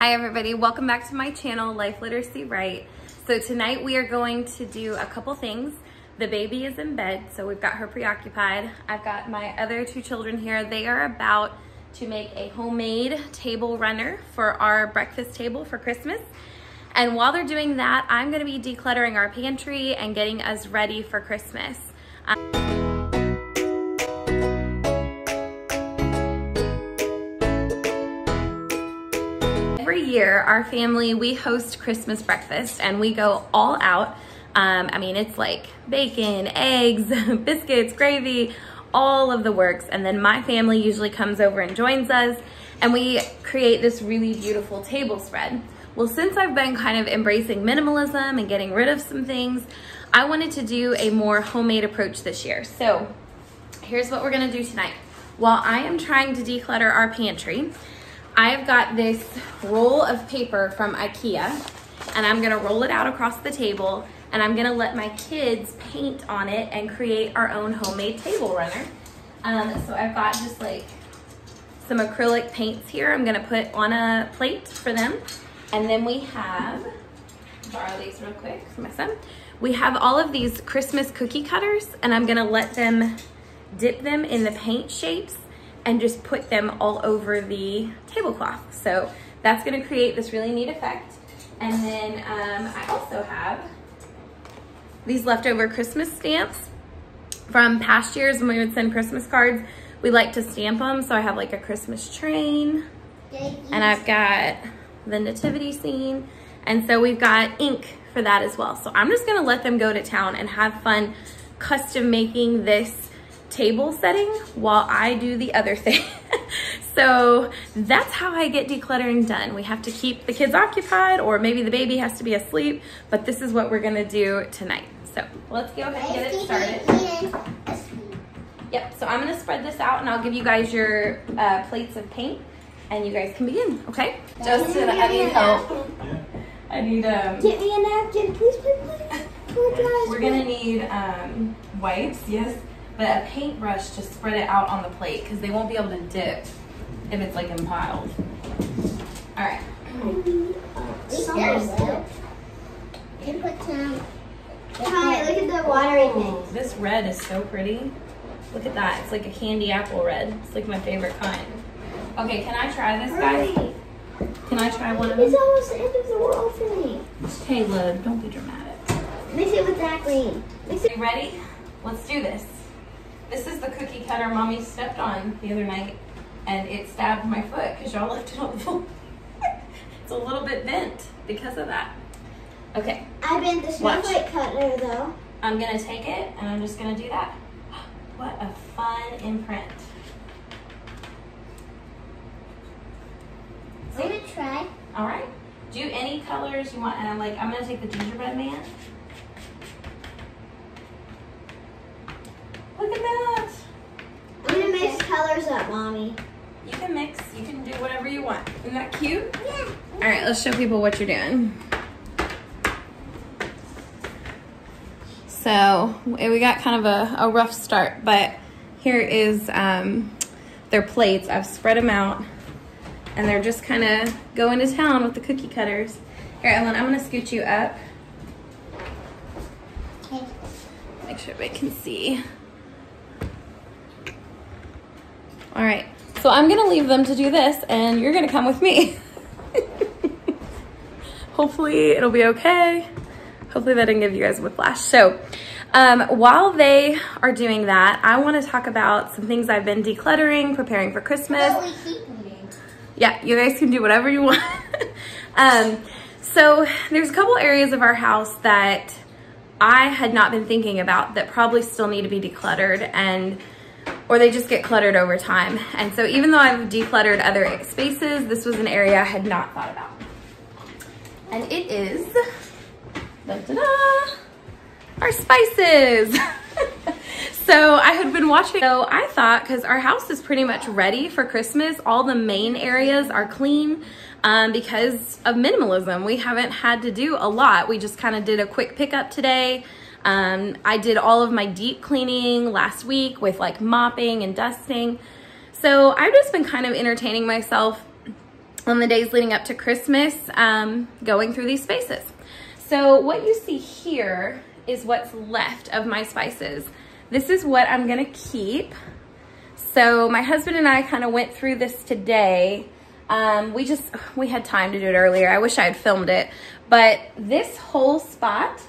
Hi everybody, welcome back to my channel, Life Literacy Right. So tonight we are going to do a couple things. The baby is in bed, so we've got her preoccupied. I've got my other two children here. They are about to make a homemade table runner for our breakfast table for Christmas. And while they're doing that, I'm gonna be decluttering our pantry and getting us ready for Christmas. Every year, our family, we host Christmas breakfast and we go all out. I mean, it's like bacon, eggs, biscuits, gravy, all of the works. And then my family usually comes over and joins us and we create this really beautiful table spread. Well, since I've been kind of embracing minimalism and getting rid of some things, I wanted to do a more homemade approach this year. So here's what we're gonna do tonight. While I am trying to declutter our pantry, I've got this roll of paper from IKEA and I'm gonna roll it out across the table and I'm gonna let my kids paint on it and create our own homemade table runner. So I've got just like some acrylic paints here I'm gonna put on a plate for them. And then we have, borrow these real quick for my son. We have all of these Christmas cookie cutters and I'm gonna let them dip them in the paint shapes and just put them all over the tablecloth. So that's gonna create this really neat effect. And then I also have these leftover Christmas stamps from past years when we would send Christmas cards. We like to stamp them, so I have like a Christmas train, and I've got the nativity scene, and so we've got ink for that as well. So I'm just gonna let them go to town and have fun custom making this table setting while I do the other thing. So that's how I get decluttering done. We have to keep the kids occupied, or maybe the baby has to be asleep, but this is what we're gonna do tonight. So let's go ahead and get it started. Yep, so I'm gonna spread this out and I'll give you guys your plates of paint and you guys can begin, okay? Justin, I need help. I need, get me a napkin, please, please, please. We're gonna need wipes, yes. But a paintbrush to spread it out on the plate because they won't be able to dip if it's like impiled. All right. Can put some. Hi, look at the watery thing. This red is so pretty. Look at that. It's like a candy apple red. It's like my favorite kind. Okay, can I try this, guys? Can I try one of them? It's almost the end of the world for me. Caleb, don't be dramatic. Mix it with that green. Mix it. Ready? Let's do this. This is the cookie cutter Mommy stepped on the other night and it stabbed my foot because y'all left it on the floor. It's a little bit bent because of that. Okay. I bent the snowflake cutter though. I'm gonna take it and I'm just gonna do that. What a fun imprint. I'm gonna try. All right. Do any colors you want, and I'm gonna take the gingerbread man. Look at that. I'm gonna mix colors up, Mommy. You can mix, you can do whatever you want. Isn't that cute? Yeah. All right, let's show people what you're doing. So we got kind of a rough start, but here is their plates. I've spread them out and they're just kind of going to town with the cookie cutters. Here, Ellen, I'm gonna scoot you up. Okay. Make sure everybody can see. All right, so I'm gonna leave them to do this and you're gonna come with me. Hopefully it'll be okay. Hopefully that didn't give you guys whiplash. So while they are doing that, I wanna talk about some things I've been decluttering, preparing for Christmas. Yeah, you guys can do whatever you want. So there's a couple areas of our house that I had not been thinking about that probably still need to be decluttered, or they just get cluttered over time. And so even though I've decluttered other spaces, this was an area I had not thought about. And it is, da-da-da, our spices. So I had been watching, so I thought, because our house is pretty much ready for Christmas, all the main areas are clean because of minimalism. We haven't had to do a lot. We just kind of did a quick pickup today. I did all of my deep cleaning last week with like mopping and dusting. So I've just been kind of entertaining myself on the days leading up to Christmas, going through these spaces. So what you see here is what's left of my spices. This is what I'm gonna keep. So my husband and I kind of went through this today. We had time to do it earlier. I wish I had filmed it, but this whole spot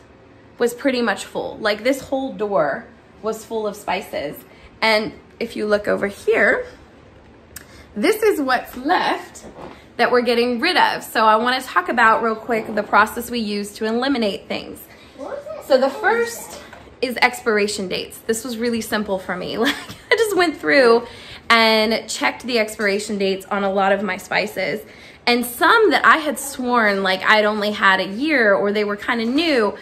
was pretty much full. Like this whole door was full of spices. And if you look over here, this is what's left that we're getting rid of. So I want to talk about real quick the process we use to eliminate things. So the first is expiration dates. This was really simple for me. Like I just went through and checked the expiration dates on a lot of my spices. And some that I had sworn like I'd only had a year or they were kind of new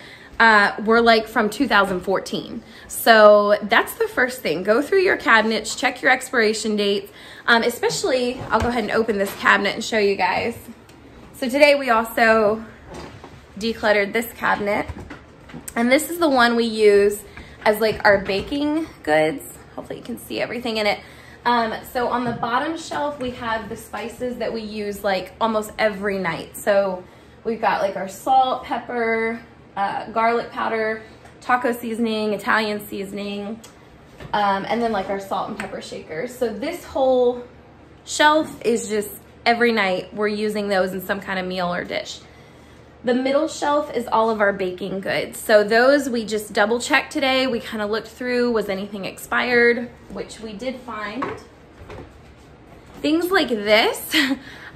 were like from 2014. So that's the first thing. Go through your cabinets, check your expiration dates. Especially, I'll go ahead and open this cabinet and show you guys. So today we also decluttered this cabinet. And this is the one we use as like our baking goods. Hopefully you can see everything in it. So on the bottom shelf, we have the spices that we use like almost every night. So we've got like our salt, pepper, garlic powder, taco seasoning, Italian seasoning, and then like our salt and pepper shakers. So this whole shelf is just every night we're using those in some kind of meal or dish. The middle shelf is all of our baking goods. So those we just double checked today. We kind of looked through, was anything expired, which we did find. Things like this,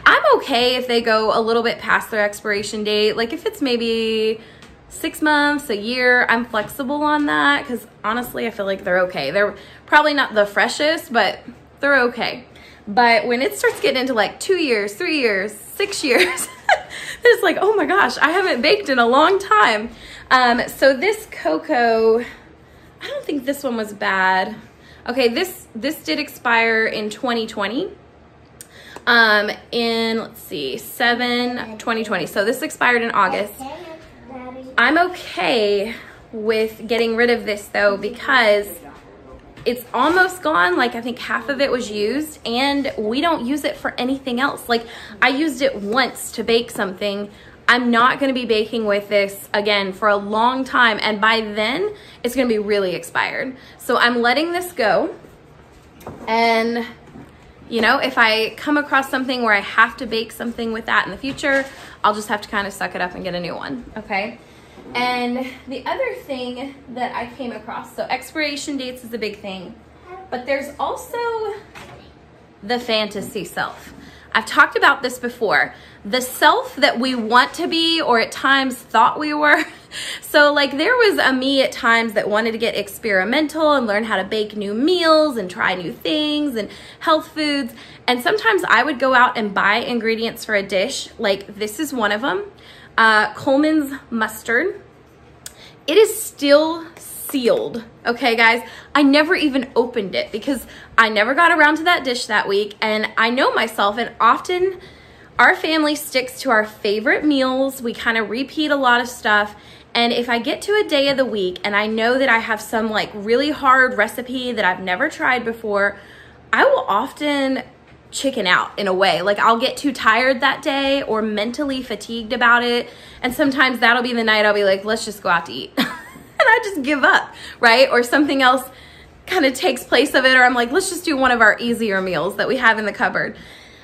I'm okay if they go a little bit past their expiration date. Like if it's maybe 6 months, a year, I'm flexible on that because honestly, I feel like they're okay. They're probably not the freshest, but they're okay. But when it starts getting into like 2 years, 3 years, 6 years, it's like, oh my gosh, I haven't baked in a long time. So this cocoa, I don't think this one was bad. Okay, this did expire in 2020. Let's see, 7/2020. So this expired in August. I'm okay with getting rid of this though because it's almost gone. Like I think half of it was used and we don't use it for anything else. Like I used it once to bake something. I'm not gonna be baking with this again for a long time. And by then it's gonna be really expired. So I'm letting this go. And you know, if I come across something where I have to bake something with that in the future, I'll just have to kind of suck it up and get a new one, okay? And the other thing that I came across, so expiration dates is a big thing, but there's also the fantasy self. I've talked about this before. The self that we want to be or at times thought we were. So like there was a me at times that wanted to get experimental and learn how to bake new meals and try new things and health foods. And sometimes I would go out and buy ingredients for a dish. Like this is one of them. Coleman's mustard. It is still sealed. Okay, guys, I never even opened it because I never got around to that dish that week. And I know myself, and often our family sticks to our favorite meals. We kind of repeat a lot of stuff. And if I get to a day of the week and I know that I have some like really hard recipe that I've never tried before, I will often chicken out in a way. Like I'll get too tired that day or mentally fatigued about it. And sometimes that'll be the night I'll be like, let's just go out to eat. And I just give up, right? Or something else kind of takes place of it. Or I'm like, let's just do one of our easier meals that we have in the cupboard.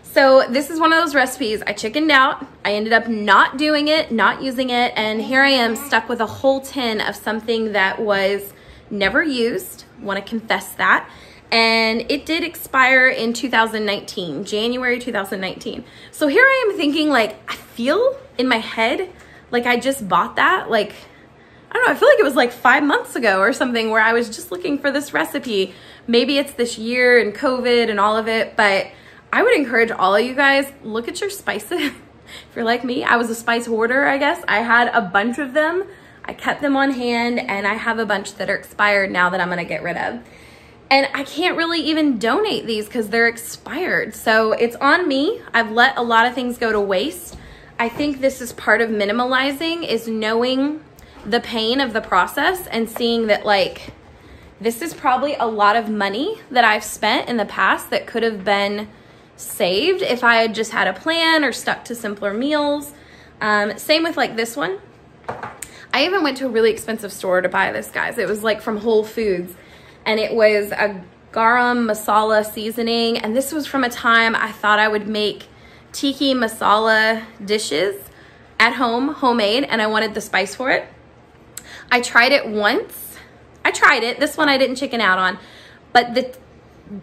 So this is one of those recipes. I chickened out. I ended up not doing it, not using it. And here I am stuck with a whole tin of something that was never used. Want to confess that. And it did expire in 2019, January 2019. So here I am thinking like, I feel in my head like I just bought that. Like, I don't know, I feel like it was like 5 months ago or something where I was just looking for this recipe. Maybe it's this year and COVID and all of it, but I would encourage all of you guys, look at your spices. If you're like me, I was a spice hoarder, I guess. I had a bunch of them. I kept them on hand and I have a bunch that are expired now that I'm gonna get rid of. And I can't really even donate these because they're expired. So it's on me. I've let a lot of things go to waste. I think this is part of minimalizing, is knowing the pain of the process and seeing that like, this is probably a lot of money that I've spent in the past that could have been saved if I had just had a plan or stuck to simpler meals. Same with like this one. I even went to a really expensive store to buy this, guys. It was like from Whole Foods, and it was a garam masala seasoning, and this was from a time I thought I would make tiki masala dishes at home, homemade, and I wanted the spice for it. I tried it once. This one I didn't chicken out on, but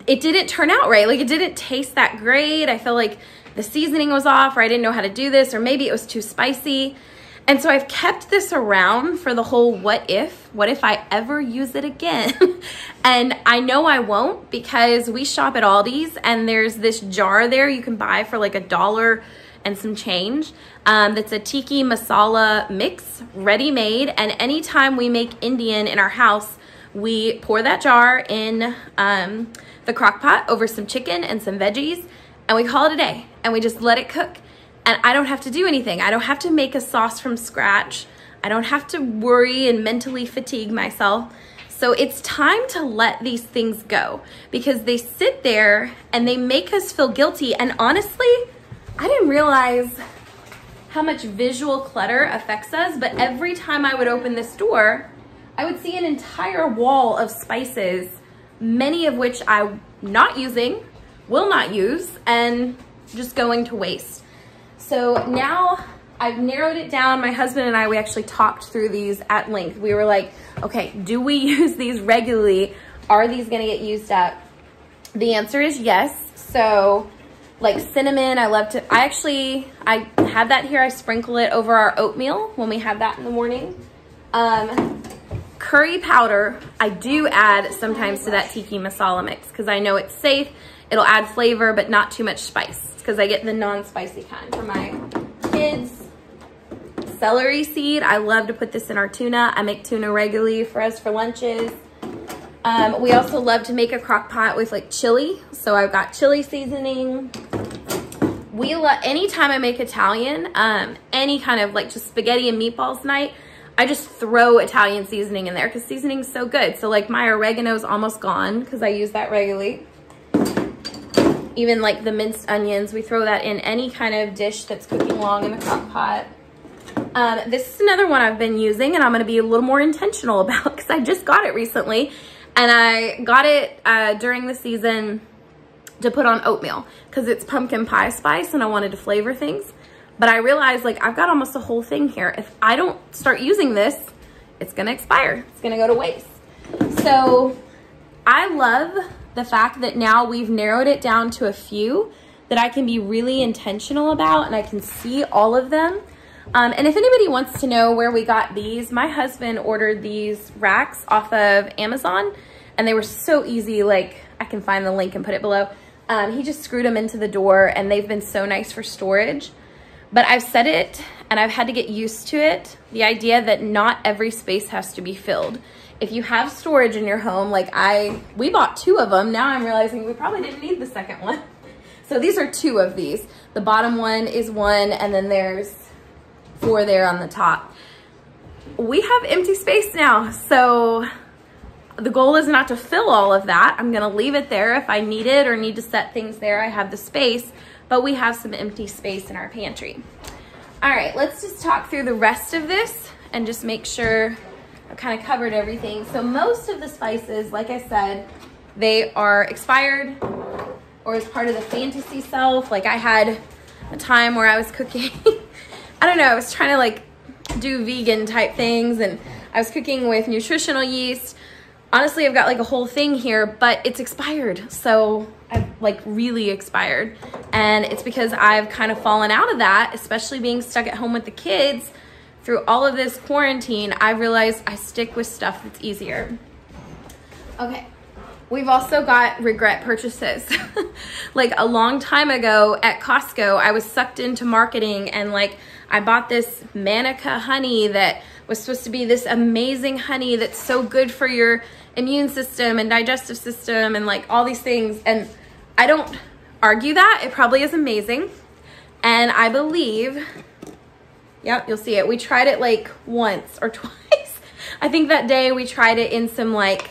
it didn't turn out right. Like, it didn't taste that great. I feel like the seasoning was off, or I didn't know how to do this, or maybe it was too spicy. And so I've kept this around for the whole what if I ever use it again? And I know I won't, because we shop at Aldi's and there's this jar there you can buy for like $1 and some change. That's a tiki masala mix, ready-made. And anytime we make Indian in our house, we pour that jar in the crock pot over some chicken and some veggies, and we call it a day, and we just let it cook. And I don't have to do anything. I don't have to make a sauce from scratch. I don't have to worry and mentally fatigue myself. So it's time to let these things go, because they sit there and they make us feel guilty. And honestly, I didn't realize how much visual clutter affects us, but every time I would open this door, I would see an entire wall of spices, many of which I'm not using, will not use, and just going to waste. So now I've narrowed it down. My husband and I, we actually talked through these at length. We were like, okay, do we use these regularly? Are these gonna get used up? The answer is yes. So like cinnamon, I have that here. I sprinkle it over our oatmeal when we have that in the morning. Curry powder, I do add sometimes to that tiki masala mix, because I know it's safe. It'll add flavor, but not too much spice, because I get the non-spicy kind for my kids. Celery seed, I love to put this in our tuna. I make tuna regularly for us for lunches. We also love to make a crock pot with like chili. So I've got chili seasoning. Anytime I make Italian, any kind of like just spaghetti and meatballs night, I just throw Italian seasoning in there, because seasoning is so good. So like my oregano is almost gone, because I use that regularly. Even like the minced onions, we throw that in any kind of dish that's cooking long in the crock pot. This is another one I've been using, and I'm gonna be a little more intentional about, because I just got it recently. And I got it during the season to put on oatmeal, because it's pumpkin pie spice and I wanted to flavor things. But I realized, like, I've got almost a whole thing here. If I don't start using this, it's gonna expire. It's gonna go to waste. So I love the fact that now we've narrowed it down to a few that I can be really intentional about, and I can see all of them. And if anybody wants to know where we got these, my husband ordered these racks off of Amazon, and they were so easy. Like, I can find the link and put it below. He just screwed them into the door, and they've been so nice for storage. But I've said it, and I've had to get used to it, the idea that not every space has to be filled. If you have storage in your home, like we bought 2 of them. Now I'm realizing we probably didn't need the second one. So these are 2 of these. The bottom one is 1, and then there's 4 there on the top. We have empty space now, so the goal is not to fill all of that. I'm gonna leave it there. If I need it or need to set things there, I have the space, but we have some empty space in our pantry. All right, let's just talk through the rest of this and just make sure I've kind of covered everything. So most of the spices, like I said, they are expired or as part of the fantasy self. Like I had a time where I was cooking, I don't know, I was trying to like do vegan type things, and I was cooking with nutritional yeast. Honestly, I've got like a whole thing here, but it's expired. So I've like really expired. And it's because I've kind of fallen out of that, especially being stuck at home with the kids. Through all of this quarantine, I realized I stick with stuff that's easier. Okay, we've also got regret purchases. Like a long time ago at Costco, I was sucked into marketing, and like I bought this Manuka honey that was supposed to be this amazing honey that's so good for your immune system and digestive system and like all these things. And I don't argue that. It probably is amazing. And I believe, yep, you'll see it. We tried it like once or twice. I think that day we tried it in some like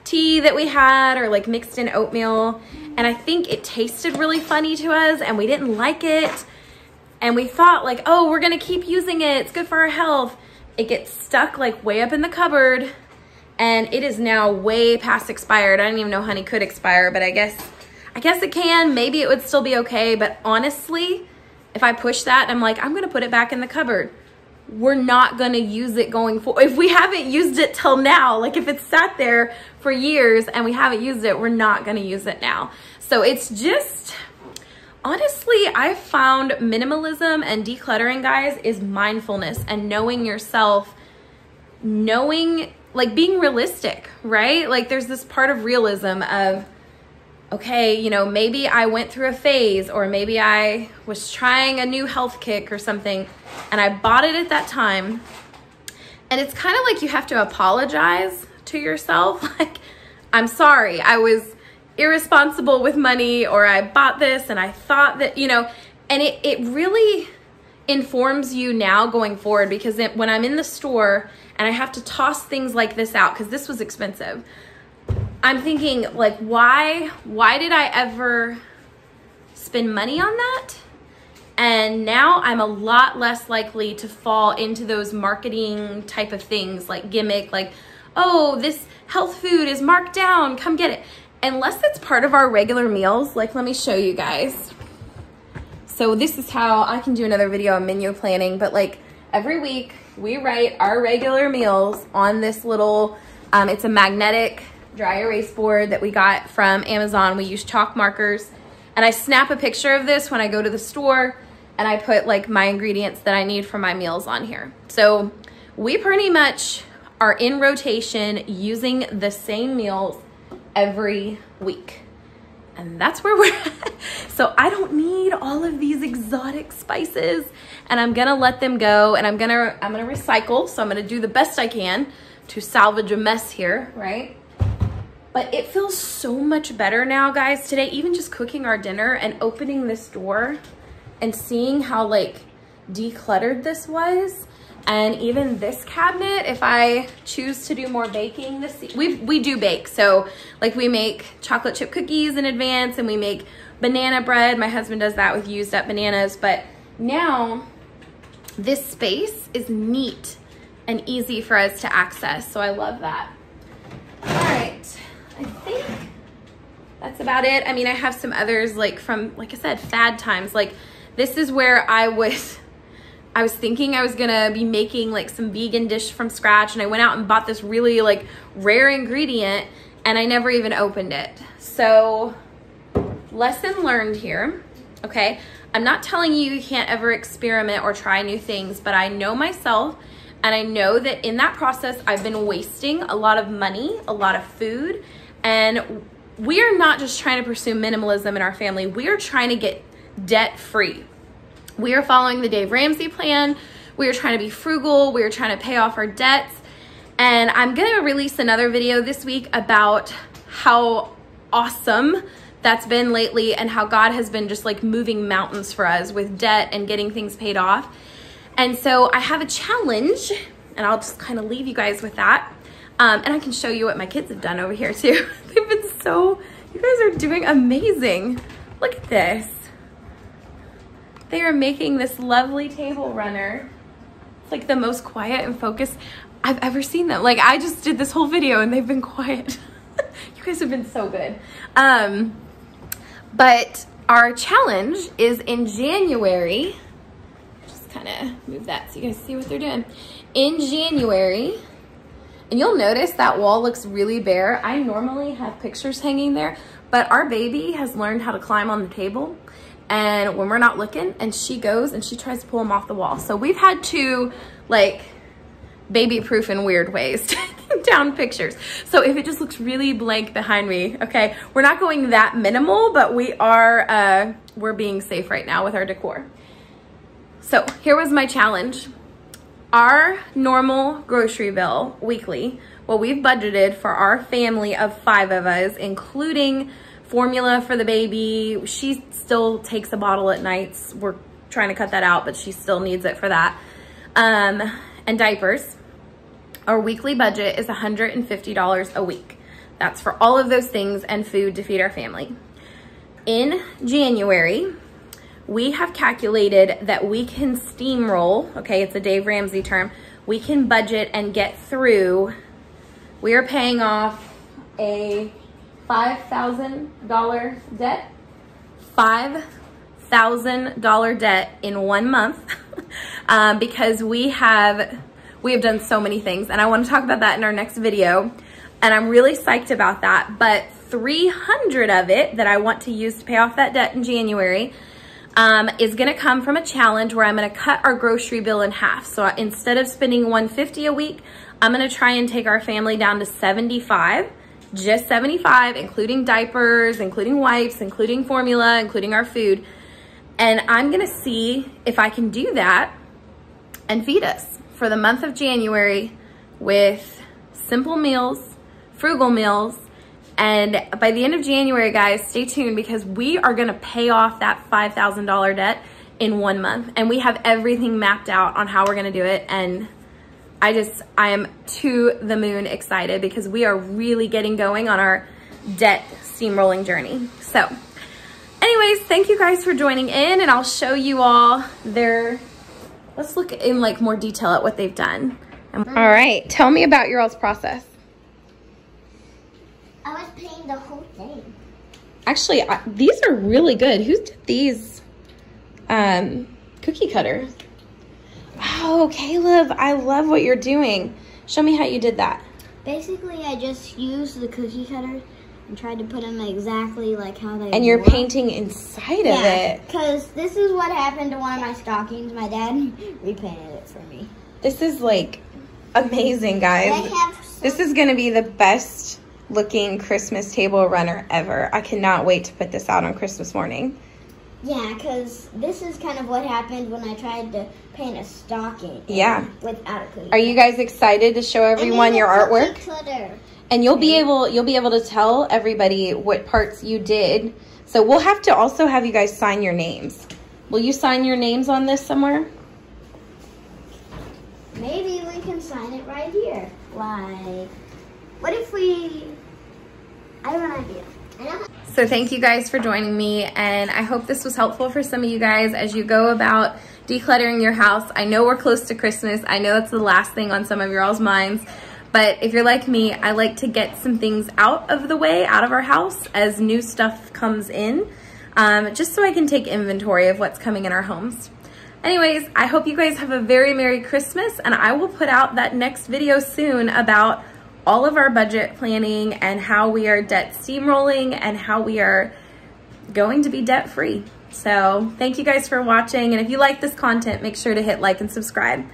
tea that we had, or like mixed in oatmeal. And I think it tasted really funny to us and we didn't like it. And we thought like, oh, we're gonna keep using it. It's good for our health. It gets stuck like way up in the cupboard and it is now way past expired. I didn't even know honey could expire, but I guess it can. Maybe it would still be okay. But honestly, if I push that, I'm like, I'm gonna put it back in the cupboard. We're not gonna use it going forward. If we haven't used it till now, like if it's sat there for years and we haven't used it, we're not gonna use it now. So it's just, honestly, I found minimalism and decluttering, guys, is mindfulness and knowing yourself, knowing, like being realistic, right? Like there's this part of realism of, okay, you know, maybe I went through a phase or maybe I was trying a new health kick or something and I bought it at that time. And it's kind of like you have to apologize to yourself. Like, I'm sorry, I was irresponsible with money, or I bought this and I thought that, you know, and it really informs you now going forward, because when I'm in the store and I have to toss things like this out, because this was expensive, I'm thinking like, why did I ever spend money on that? And now I'm a lot less likely to fall into those marketing type of things, like gimmick, like, oh, this health food is marked down, come get it. Unless it's part of our regular meals. Like, let me show you guys. So this is how I can do another video on menu planning, but like every week we write our regular meals on this little, it's a magnetic dry erase board that we got from Amazon. We use chalk markers, and I snap a picture of this when I go to the store and I put like my ingredients that I need for my meals on here. So we pretty much are in rotation using the same meals every week. And that's where we're at. So I don't need all of these exotic spices, and I'm gonna let them go, and I'm gonna recycle. So I'm gonna do the best I can to salvage a mess here, right? But it feels so much better now, guys. Today, even just cooking our dinner and opening this door and seeing how like decluttered this was. And even this cabinet, if I choose to do more baking we do bake. So like we make chocolate chip cookies in advance, and we make banana bread. My husband does that with used up bananas. But now this space is neat and easy for us to access. So I love that. All right, I think that's about it. I mean, I have some others like from, like I said, fad times. Like this is where I was thinking I was gonna be making like some vegan dish from scratch, and I went out and bought this really like rare ingredient and I never even opened it. So lesson learned here, okay? I'm not telling you you can't ever experiment or try new things, but I know myself, and I know that in that process I've been wasting a lot of money, a lot of food, and we are not just trying to pursue minimalism in our family, we are trying to get debt free. We are following the Dave Ramsey plan. We are trying to be frugal. We are trying to pay off our debts. And I'm gonna release another video this week about how awesome that's been lately and how God has been just like moving mountains for us with debt and getting things paid off. And so I have a challenge, and I'll just kind of leave you guys with that. And I can show you what my kids have done over here too. They've been you guys are doing amazing. Look at this. They are making this lovely table runner. It's like the most quiet and focused I've ever seen them. Like I just did this whole video and they've been quiet. You guys have been so good. But our challenge is in January. Just kind of move that so you guys see what they're doing. In January, and you'll notice that wall looks really bare. I normally have pictures hanging there, but our baby has learned how to climb on the table. And when we're not looking, and she goes and she tries to pull them off the wall. So we've had to like baby-proof in weird ways, taking down pictures. So if it just looks really blank behind me, okay, we're not going that minimal, but we are, we're being safe right now with our decor. So here was my challenge. Our normal grocery bill weekly, what we've budgeted for our family of 5 of us, including formula for the baby. She still takes a bottle at nights. We're trying to cut that out, but she still needs it for that. And diapers. Our weekly budget is $150 a week. That's for all of those things and food to feed our family. in January, we have calculated that we can steamroll, okay, it's a Dave Ramsey term, we can budget and get through, we are paying off a $5,000 debt, $5,000 debt in 1 month because we have done so many things, and I want to talk about that in our next video, and I'm really psyched about that. But 300 of it that I want to use to pay off that debt in January is going to come from a challenge where I'm going to cut our grocery bill in half. So instead of spending $150 a week, I'm going to try and take our family down to 75, just 75, including diapers, including wipes, including formula, including our food. And I'm going to see if I can do that and feed us for the month of January with simple meals, frugal meals. And by the end of January, guys, stay tuned because we are going to pay off that $5,000 debt in 1 month. And we have everything mapped out on how we're going to do it. And I am to the moon excited because we are really getting going on our debt steamrolling journey. So anyways, thank you guys for joining in, and I'll show you all let's look in like more detail at what they've done. All right, tell me about your all's process. I was painting the whole thing. Actually, these are really good. Who did these cookie cutters? Oh, Caleb, I love what you're doing. Show me how you did that. Basically, I just used the cookie cutters and tried to put them exactly like how they And you're painting inside of it. Because this is what happened to one of my stockings. My dad repainted it for me. This is like amazing, guys. This is going to be the best looking Christmas table runner ever. I cannot wait to put this out on Christmas morning. Yeah, because this is kind of what happened when I tried to paint a stocking. Yeah. Without a cookie. Are you guys excited to show everyone your artwork? And you'll be able to tell everybody what parts you did. So we'll have to also have you guys sign your names. Will you sign your names on this somewhere? Maybe we can sign it right here. Like, what if we... I have an idea. So thank you guys for joining me, and I hope this was helpful for some of you guys as you go about decluttering your house. I know we're close to Christmas. I know it's the last thing on some of your all's minds, but if you're like me, I like to get some things out of the way, out of our house as new stuff comes in, just so I can take inventory of what's coming in our homes. Anyways, I hope you guys have a very Merry Christmas, and I will put out that next video soon about all of our budget planning and how we are debt steamrolling and how we are going to be debt free. So thank you guys for watching. And if you like this content, make sure to hit like and subscribe.